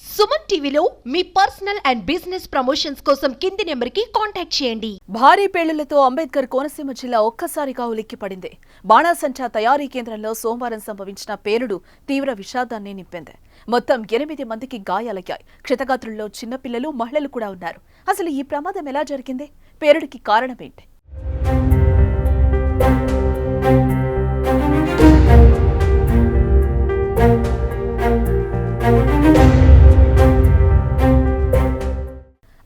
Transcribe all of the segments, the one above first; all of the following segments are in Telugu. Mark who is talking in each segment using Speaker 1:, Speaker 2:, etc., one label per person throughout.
Speaker 1: సుమన్ టీవీలో మీ పర్సనల్ అండ్ బిజినెస్ ప్రమోషన్స్ కోసం కింది నెంబర్కి కాంటాక్ట్ చేయండి.
Speaker 2: భారీ పేలుళ్లతో అంబేద్కర్ కోనసీమ జిల్లా ఒక్కసారిగా ఉలిక్కిపడింది. బాణాసంచా తయారీ కేంద్రంలో సోమవారం సంభవించిన పేలుడు తీవ్ర విషాదాన్ని నింపింది. మొత్తం 8 మందికి గాయాలయ్యాయి. క్షతగాత్రుల్లో చిన్నపిల్లలు, మహిళలు కూడా ఉన్నారు. అసలు ఈ ప్రమాదం ఎలా జరిగింది? పేలుడికి కారణమేంటి?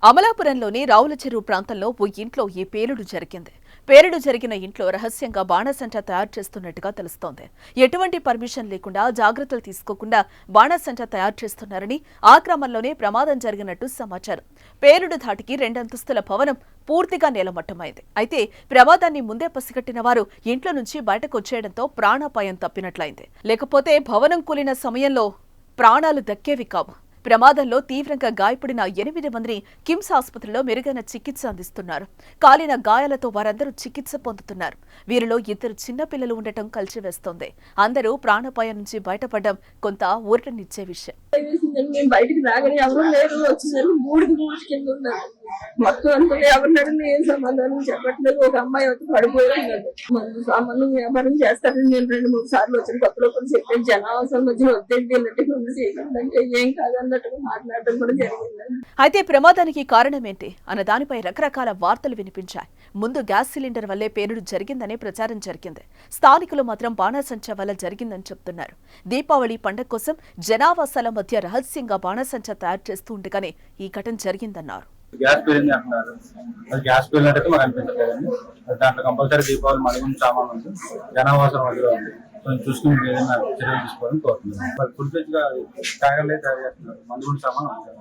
Speaker 2: అమలాపురంలోని రావుల చెరువు ప్రాంతంలో ఓ ఇంట్లో ఈ పేలుడు జరిగింది. పేలుడు జరిగిన ఇంట్లో రహస్యంగా బాణాసంచా తయారు చేస్తున్నట్టుగా తెలుస్తోంది. ఎటువంటి పర్మిషన్ లేకుండా, జాగ్రత్తలు తీసుకోకుండా బాణాసంచా తయారు చేస్తున్నారని, ఆ క్రమంలోనే ప్రమాదం జరిగినట్టు సమాచారం. పేలుడు ధాటికి 2 అంతస్తుల భవనం పూర్తిగా నేలమట్టమైంది. అయితే ప్రమాదాన్ని ముందే పసిగట్టిన వారు ఇంట్లో నుంచి బయటకు వచ్చేయడంతో ప్రాణాపాయం తప్పినట్లయింది. లేకపోతే భవనం కూలిన సమయంలో ప్రాణాలు దక్కేవి కావు. ప్రమాదంలో తీవ్రంగా గాయపడిన 8 మందిని కిమ్స్ ఆసుపత్రిలో మెరుగైన చికిత్స అందిస్తున్నారు. కాలిన గాయాలతో వారందరూ చికిత్స పొందుతున్నారు. వీరిలో 2 చిన్నపిల్లలు ఉండటం కలిసివేస్తోంది. అందరూ ప్రాణాపాయం నుంచి బయటపడడం కొంత ఊరటనిచ్చే విషయం.
Speaker 3: బయటికి రాగానే ఎవరు లేరు, వచ్చేసరికి బూడిద కింద ఉన్నారు. మొత్తం అంతా ఎవరినాడు ఏం సమాధానం చెప్పట్లేదు. ఒక అమ్మాయి వచ్చి పడిపోయి ఉన్నది. మన సామాన్లు వ్యాపారం చేస్తారని నేను 2-3 సార్లు వచ్చిన కొత్తలో కూడా చెప్పాను. జనావసరం మధ్యలో వద్దండి అన్నట్టుగా చేయకండి, ఏం కాదన్నట్టుగా మాట్లాడడం కూడా జరిగింది.
Speaker 2: అయితే ప్రమాదానికి కారణమేంటి అన్న దానిపై రకరకాల వార్తలు వినిపించాయి. ముందు గ్యాస్ సిలిండర్ వల్లే పేలుడు జరిగిందనే ప్రచారం జరిగింది. స్థానికులు మాత్రం బాణాసంచా వల్ల జరిగిందని చెప్తున్నారు. దీపావళి పండుగ కోసం జనావాసాల మధ్య రహస్యంగా బాణాసంచా తయారు చేస్తూ ఉండగానే ఈ ఘటన జరిగిందన్నారు.
Speaker 4: గ్యాస్ పేలింది అంటున్నారు. అది గ్యాస్ పేలినట్టయితే మాకు అనిపించలేదండి. దాంట్లో కంపల్సరీ దీపావళి మరుగున సామాన్ ఉంది, జనావాసం మధ్యలో ఉంది. కొంచెం చూసుకుని ఏదైనా చర్యలు తీసుకోవాలని కోరుతున్నాను. మరి ఫుల్ ఫ్లెడ్జ్ గా కాయలే తయారు చేస్తున్నారు, మరుగున సామాన్ ఉంది.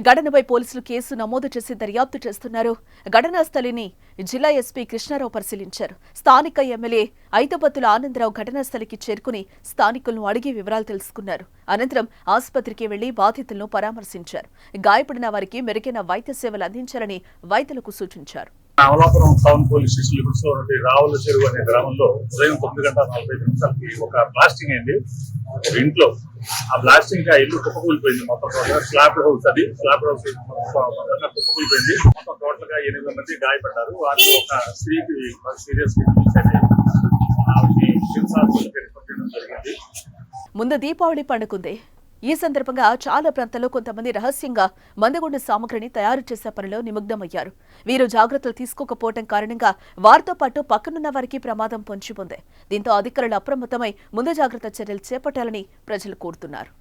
Speaker 2: ఘటనపై పోలీసులు కేసు నమోదు చేసి దర్యాప్తు చేస్తున్నారు. ఘటనా స్థలిని జిల్లా ఎస్పీ కృష్ణారావు పరిశీలించారు. స్థానిక ఎమ్మెల్యే ఐతబత్తుల ఆనందరావు ఘటనా స్థలికి చేరుకుని స్థానికులను అడిగి వివరాలు తెలుసుకున్నారు. అనంతరం ఆసుపత్రికి వెళ్లి బాధితులను పరామర్శించారు. గాయపడిన వారికి మెరుగైన వైద్య సేవలు అందించాలని వైద్యులకు సూచించారు.
Speaker 5: Amalapuram town police station limits లో ఉన్నటువంటి రావుల చెరువు అనే గ్రామంలో ఉదయం 9:45 ఒక బ్లాస్టింగ్ అయింది. ఒక ఇంట్లో ఆ బ్లాస్టింగ్ ఆ ఇల్లు కుప్పకూలిపోయింది. మొత్తం స్లాబ్ హౌస్, అది స్లాబ్ హౌస్ కుప్పకూలిపోయింది. మొత్తం టోటల్ గా 8 మంది గాయపడ్డారు. వారిలో ఒక స్త్రీకి సీరియస్ జరిగింది.
Speaker 2: ముందు దీపావళి పండుగ. ఈ సందర్భంగా చాలా ప్రాంతాల్లో కొంతమంది రహస్యంగా మందుగుండు సామగ్రిని తయారు చేసే పనిలో నిమగ్నమయ్యారు. వీరు జాగ్రత్తలు తీసుకోకపోవడం కారణంగా వారితో పాటు పక్కనున్న వారికి ప్రమాదం పొంచి ఉంది. దీంతో అధికారులు అప్రమత్తమై ముందు జాగ్రత్త చర్యలు చేపట్టాలని ప్రజలు కోరుతున్నారు.